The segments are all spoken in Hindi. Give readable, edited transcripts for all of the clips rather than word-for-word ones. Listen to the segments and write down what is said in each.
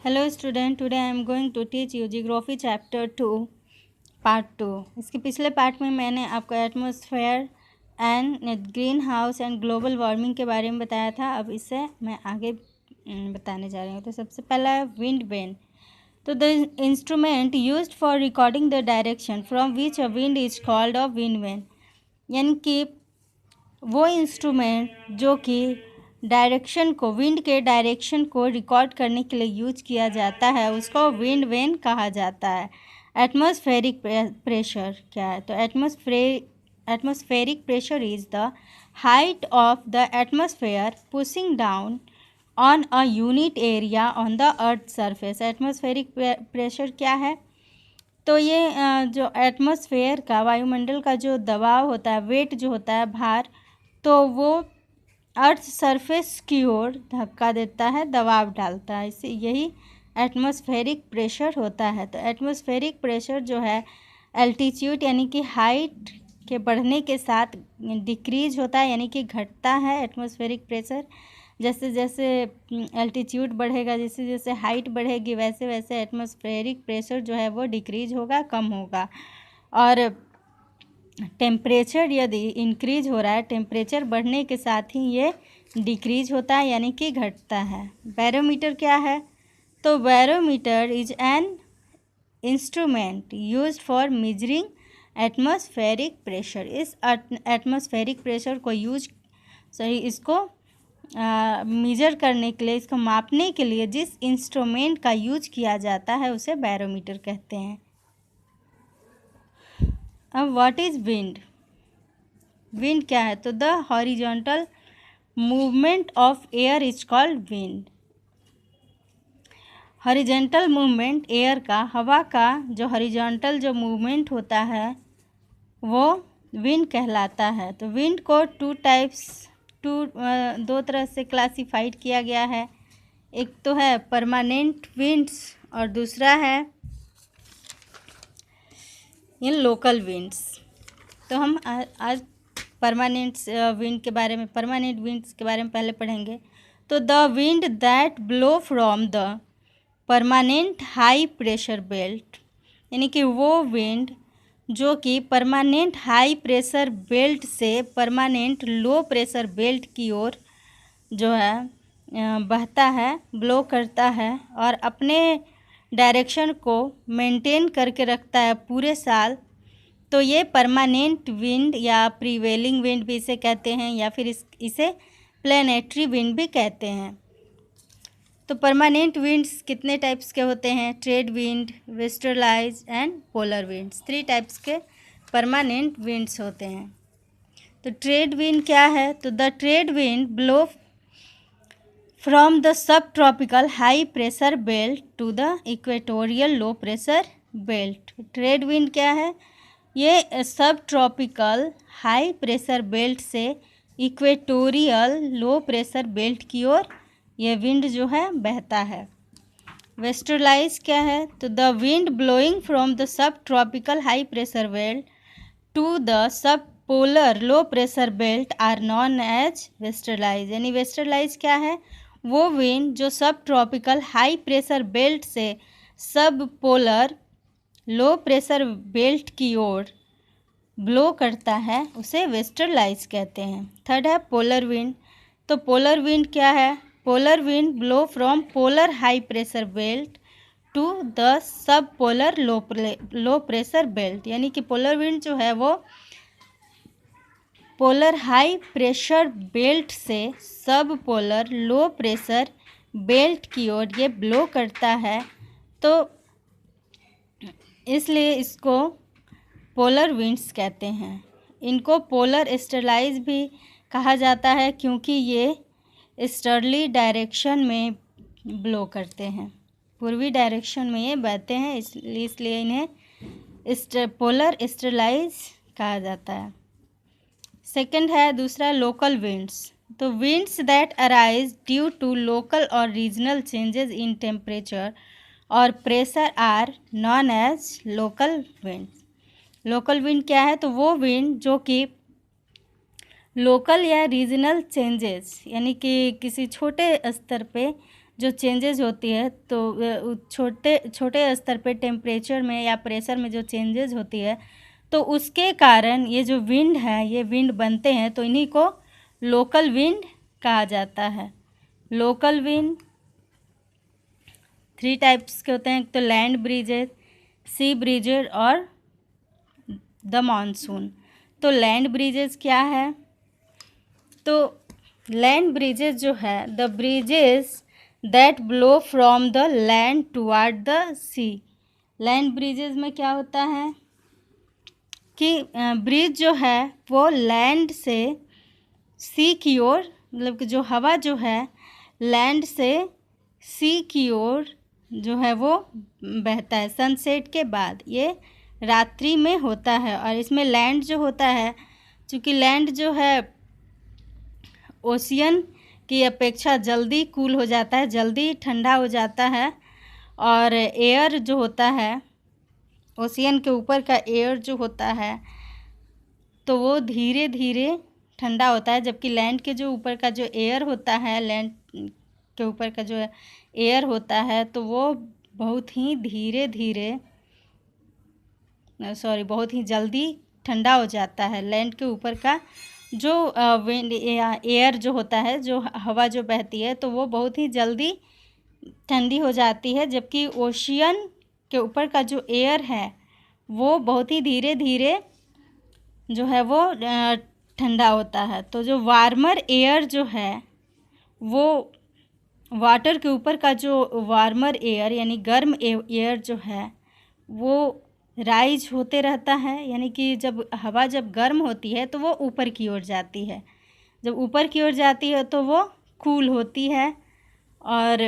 Hello student, today I am going to teach you geography chapter 2 part 2। इसके पिछले पार्ट में मैंने आपको atmosphere and green house and global warming के बारे में बताया था। अब इससे मैं आगे बताने जा रही हूँ। तो सबसे पहला है विंड वेन। तो the instrument used for recording the direction from which a wind is called a wind vane, यानी कि वो इंस्ट्रूमेंट जो कि विंड के डायरेक्शन को रिकॉर्ड करने के लिए यूज किया जाता है उसको विंड वेन कहा जाता है। एटमॉस्फेरिक प्रेशर क्या है? तो atmospheric pressure is the height of the atmosphere pushing down on a unit area on the earth surface. Atmospheric pressure क्या है? तो ये जो एटमॉस्फेयर का, वायुमंडल का जो दबाव होता है, वेट जो होता है, भार, तो वो अर्थ सरफेस की ओर धक्का देता है, दबाव डालता है। इसे यही एटमॉस्फेरिक प्रेशर होता है। तो एटमॉस्फेरिक प्रेशर जो है एल्टीट्यूड यानी कि हाइट के बढ़ने के साथ डिक्रीज होता है, यानी कि घटता है। एटमॉस्फेरिक प्रेशर जैसे जैसे एल्टीट्यूड बढ़ेगा, जैसे जैसे हाइट बढ़ेगी, वैसे वैसे एटमॉस्फेरिक प्रेशर जो है वो डिक्रीज होगा, कम होगा। और टेम्परेचर यदि इंक्रीज हो रहा है, टेम्परेचर बढ़ने के साथ ही ये डिक्रीज होता है, यानी कि घटता है। बैरोमीटर क्या है? तो barometer is an instrument used for measuring atmospheric pressure. इस एटमॉस्फेरिक प्रेशर को इसको मेजर करने के लिए, इसको मापने के लिए जिस इंस्ट्रूमेंट का यूज किया जाता है उसे बैरोमीटर कहते हैं। अब व्हाट इज विंड? विंड क्या है? तो the horizontal movement of air is called wind. Horizontal movement air का, हवा का जो हॉरिजॉन्टल जो मूवमेंट होता है वो विंड कहलाता है। तो विंड को दो तरह से क्लासिफाइड किया गया है। एक तो है परमानेंट विंड्स और दूसरा है इन लोकल विंड्स। तो हम आज परमानेंट विंड्स के बारे में पहले पढ़ेंगे। तो the wind that blow from the permanent high pressure belt, यानी कि वो विंड जो कि परमानेंट हाई प्रेशर बेल्ट से परमानेंट लो प्रेशर बेल्ट की ओर जो है बहता है, ब्लो करता है और अपने डायरेक्शन को मेंटेन करके रखता है पूरे साल। तो ये परमानेंट विंड या प्रीवेलिंग विंड भी इसे कहते हैं, या फिर इसे प्लैनेटरी विंड भी कहते हैं। तो परमानेंट विंड्स कितने टाइप्स के होते हैं? Trade wind, westerlies and polar winds. 3 types के परमानेंट विंड्स होते हैं। तो ट्रेड विंड क्या है? तो the trade wind blow from the sub tropical high pressure belt to the equatorial low pressure belt. Trade wind क्या है? ये sub tropical high pressure belt से इक्वेटोरियल लो प्रेशर बेल्ट की ओर ये विंड जो है बहता है। वेस्टर्लाइज क्या है? तो the wind blowing from the sub tropical high pressure belt to the sub polar low pressure belt are known as westerlies. यानी वेस्टर्लाइज क्या है? वो विंड जो सब ट्रॉपिकल हाई प्रेशर बेल्ट से सब पोलर लो प्रेशर बेल्ट की ओर ब्लो करता है, उसे वेस्टर्लाइज कहते हैं। थर्ड है पोलर विंड। तो पोलर विंड क्या है? Polar wind blow from polar high pressure belt to the sub polar low pressure belt, यानी कि पोलर विंड जो है वो पोलर हाई प्रेशर बेल्ट से सब पोलर लो प्रेशर बेल्ट की ओर ये ब्लो करता है। तो इसलिए इसको पोलर विंड्स कहते हैं। इनको पोलर स्टरलाइज भी कहा जाता है क्योंकि ये ईस्टर्ली डायरेक्शन में ब्लो करते हैं, पूर्वी डायरेक्शन में ये बहते हैं, इसलिए इन्हें पोलर स्टरलाइज कहा जाता है। सेकंड है दूसरा लोकल विंड्स। तो winds that arise due to local और रीजनल चेंजेस इन टेम्परेचर और pressure are known as local wind. Local wind क्या है? तो वो विंड जो कि लोकल या रीजनल चेंजेस, यानी कि किसी छोटे स्तर पे जो चेंजेस होती है, तो छोटे छोटे स्तर पे टेम्परेचर में या प्रेशर में जो चेंजेस होती है, तो उसके कारण ये जो विंड है, ये विंड बनते हैं, तो इन्हीं को लोकल विंड कहा जाता है। लोकल विंड 3 टाइप्स के होते हैं, तो लैंड ब्रीजेज, सी ब्रीजेज और द मानसून। तो लैंड ब्रीजेज क्या है? तो लैंड ब्रिजेज जो है, the breezes that blow from the land toward the sea. Land breezes में क्या होता है कि ब्रिज जो है वो लैंड से सी की ओर, मतलब कि जो हवा जो है लैंड से सी की ओर जो है वो बहता है सनसेट के बाद। ये रात्रि में होता है और इसमें लैंड जो होता है, चूँकि लैंड जो है ओशियन की अपेक्षा जल्दी कूल हो जाता है, जल्दी ठंडा हो जाता है, और एयर जो होता है, ओशियन के ऊपर का एयर जो होता है, तो वो धीरे धीरे ठंडा होता है, जबकि लैंड के जो ऊपर का जो एयर होता है, लैंड के ऊपर का जो एयर होता है, तो वो बहुत ही धीरे धीरे बहुत ही जल्दी ठंडा हो जाता है। लैंड के ऊपर का जो विंड एयर जो होता है, जो हवा जो बहती है, तो वो बहुत ही जल्दी ठंडी हो जाती है, जबकि ओशियन के ऊपर का जो एयर है वो बहुत ही धीरे धीरे जो है वो ठंडा होता है। तो जो वार्मर एयर जो है वो वाटर के ऊपर का जो वार्मर एयर यानी गर्म एयर जो है वो राइज होते रहता है, यानी कि जब हवा जब गर्म होती है तो वो ऊपर की ओर जाती है, जब ऊपर की ओर जाती है तो वो कूल होती है। और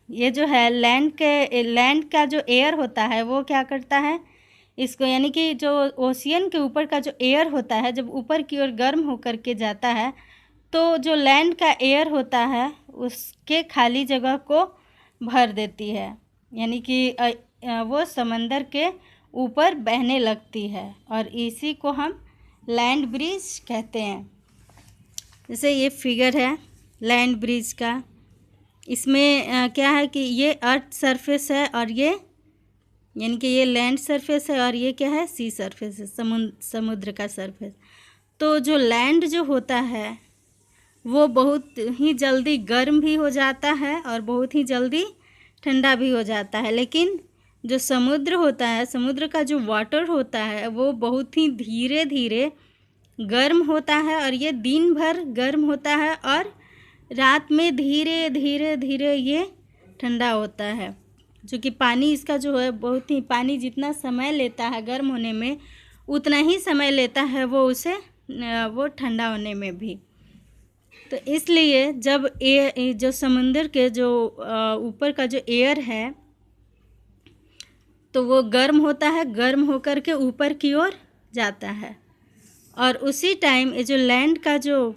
ये जो है लैंड का जो एयर होता है वो क्या करता है इसको, यानी कि जो ओशियन के ऊपर का जो एयर होता है जब ऊपर की ओर गर्म होकर के जाता है, तो जो लैंड का एयर होता है उसके खाली जगह को भर देती है, यानी कि वो समंदर के ऊपर बहने लगती है, और इसी को हम लैंड ब्रिज कहते हैं। जैसे ये फिगर है लैंड ब्रिज का, इसमें क्या है कि ये अर्थ सरफेस है, और ये यानी कि ये लैंड सरफेस है, और ये क्या है सी सरफेस है, समुद्र का सरफेस। तो जो लैंड जो होता है वो बहुत ही जल्दी गर्म भी हो जाता है और बहुत ही जल्दी ठंडा भी हो जाता है, लेकिन जो समुद्र होता है, समुद्र का जो वाटर होता है वो बहुत ही धीरे धीरे गर्म होता है, और ये दिन भर गर्म होता है और रात में धीरे धीरे धीरे ये ठंडा होता है। जो कि पानी इसका जो है बहुत ही, पानी जितना समय लेता है गर्म होने में उतना ही समय लेता है वो ठंडा होने में भी। तो इसलिए जब जो समुद्र के जो ऊपर का जो एयर है तो वो गर्म होता है, गर्म होकर के ऊपर की ओर जाता है, और उसी टाइम ये जो लैंड का जो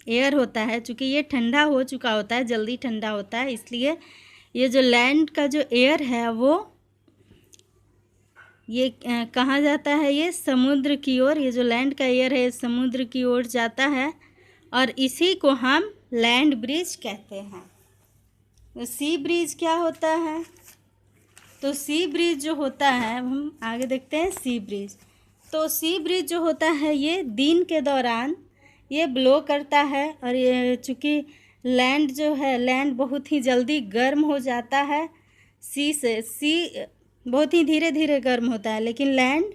एयर होता है, चूँकि ये ठंडा हो चुका होता है, जल्दी ठंडा होता है, इसलिए ये जो लैंड का जो एयर है वो ये कहाँ जाता है, ये समुद्र की ओर। ये जो लैंड का एयर है समुद्र की ओर जाता है, और इसी को हम लैंड ब्रिज कहते हैं। तो सी ब्रिज क्या होता है? तो सी ब्रिज जो होता है, हम आगे देखते हैं सी ब्रिज। तो सी ब्रिज जो होता है ये दिन के दौरान ये ब्लो करता है, और ये चूँकि लैंड जो है, लैंड बहुत ही जल्दी गर्म हो जाता है, सी बहुत ही धीरे धीरे गर्म होता है, लेकिन लैंड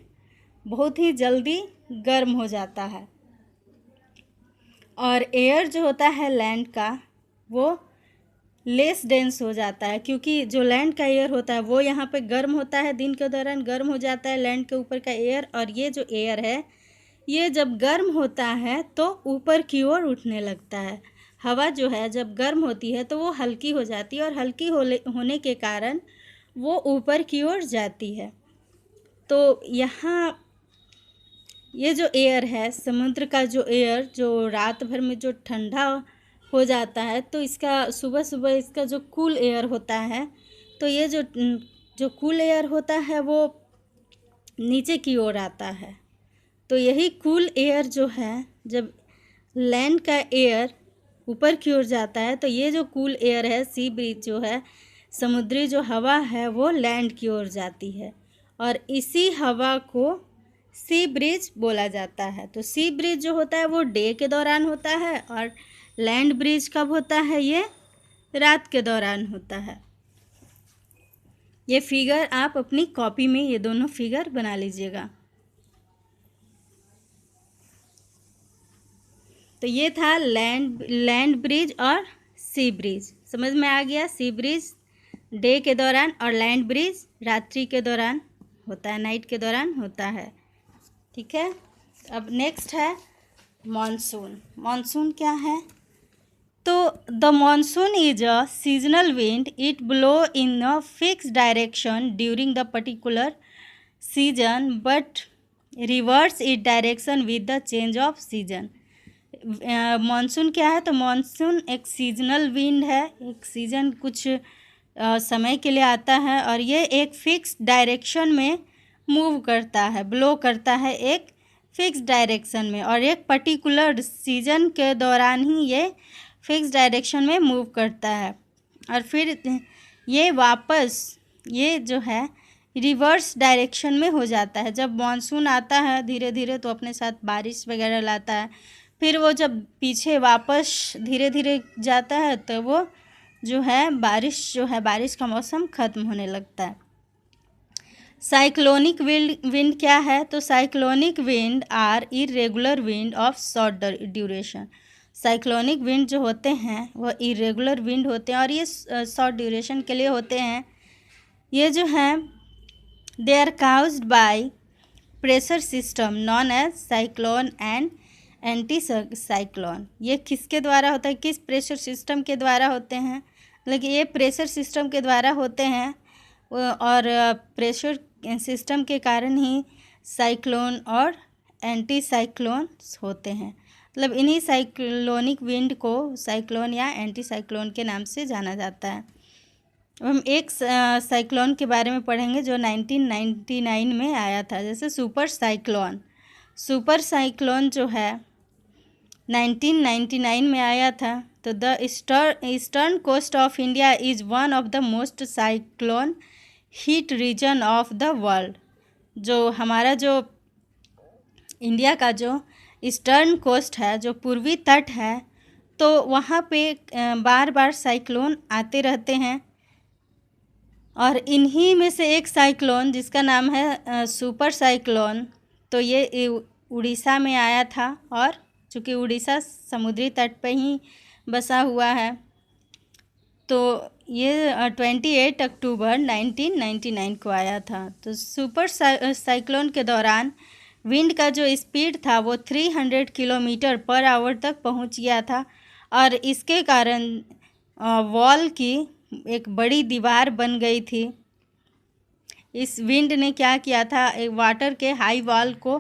बहुत ही जल्दी गर्म हो जाता है। और एयर जो होता है लैंड का वो लेस डेंस हो जाता है, क्योंकि जो लैंड का एयर होता है वो यहाँ पे गर्म होता है, दिन के दौरान गर्म हो जाता है लैंड के ऊपर का एयर, और ये जो एयर है ये जब गर्म होता है तो ऊपर की ओर उठने लगता है। हवा जो है जब गर्म होती है तो वो हल्की हो जाती है, और हल्की होने के कारण वो ऊपर की ओर जाती है। तो यहाँ ये जो एयर है, समुद्र का जो एयर जो रात भर में जो ठंडा हो जाता है, तो इसका सुबह सुबह इसका जो कूल एयर होता है, तो ये जो कूल एयर होता है वो नीचे की ओर आता है। तो यही कूल एयर जो है, जब लैंड का एयर ऊपर की ओर जाता है, तो ये जो कूल एयर है, सी ब्रीज जो है, समुद्री जो हवा है, वो लैंड की ओर जाती है और इसी हवा को सी ब्रीज बोला जाता है। तो सी ब्रीज जो होता है वो डे के दौरान होता है और लैंड ब्रीज कब होता है? ये रात के दौरान होता है। ये फिगर आप अपनी कॉपी में ये दोनों फिगर बना लीजिएगा। तो ये था लैंड ब्रिज और सी ब्रिज। समझ में आ गया? सी ब्रिज डे के दौरान और लैंड ब्रिज रात्रि के दौरान होता है, नाइट के दौरान होता है। ठीक है। अब नेक्स्ट है मॉनसून। मॉनसून क्या है? तो the monsoon is a seasonal wind, it blow in a fix direction during the particular season but reverse it direction with the change off season. Monsoon क्या है? तो मॉनसून एक सीजनल विंड है, एक सीजन कुछ समय के लिए आता है और ये एक फिक्स डायरेक्शन में मूव करता है, ब्लो करता है एक फिक्स डायरेक्शन में और एक पर्टिकुलर सीजन के दौरान ही ये फिक्स डायरेक्शन में मूव करता है और फिर ये वापस ये जो है रिवर्स डायरेक्शन में हो जाता है। जब मॉनसून आता है धीरे धीरे तो अपने साथ बारिश वगैरह लाता है, फिर वो जब पीछे वापस धीरे धीरे जाता है तो वो जो है बारिश का मौसम ख़त्म होने लगता है। साइक्लोनिक विंड क्या है? तो cyclonic wind are irregular wind of short duration. Cyclonic wind जो होते हैं वो इरेगुलर विंड होते हैं और ये शॉर्ट ड्यूरेशन के लिए होते हैं। ये जो है they are caused by pressure system known as cyclone and anti cyclone. ये किसके द्वारा होता है? किस प्रेशर सिस्टम के द्वारा होते हैं? लेकिन ये प्रेशर सिस्टम के द्वारा होते हैं और प्रेशर सिस्टम के कारण ही साइक्लोन और एंटी साइक्लोन होते हैं। मतलब इन्हीं साइक्लोनिक विंड को साइक्लोन या एंटी साइक्लोन के नाम से जाना जाता है। हम एक साइक्लोन के बारे में पढ़ेंगे जो 1999 में आया था, जैसे सुपर साइक्लोन जो है 1999 में आया था। तो the eastern coast of India is one of the most cyclone hit region of the world. जो हमारा जो इंडिया का जो ईस्टर्न कोस्ट है, जो पूर्वी तट है, तो वहाँ पे बार बार साइक्लोन आते रहते हैं और इन्हीं में से एक साइक्लोन जिसका नाम है सुपर साइक्लोन, तो ये उड़ीसा में आया था और चूँकि उड़ीसा समुद्री तट पे ही बसा हुआ है, तो ये 28 अक्टूबर 1999 को आया था। तो सुपर साइक्लोन के दौरान विंड का जो स्पीड था वो 300 किलोमीटर पर आवर तक पहुंच गया था और इसके कारण वॉल की एक बड़ी दीवार बन गई थी। इस विंड ने क्या किया था? एक वाटर के हाई वॉल को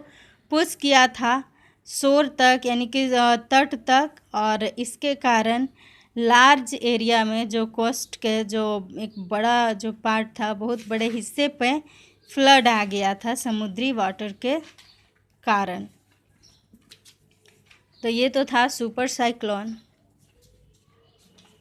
पुश किया था शोर तक, यानी कि तट तक, और इसके कारण लार्ज एरिया में जो कोस्ट के जो एक बड़ा जो पार्ट था, बहुत बड़े हिस्से पे फ्लड आ गया था समुद्री वाटर के कारण। तो ये तो था सुपर साइक्लोन।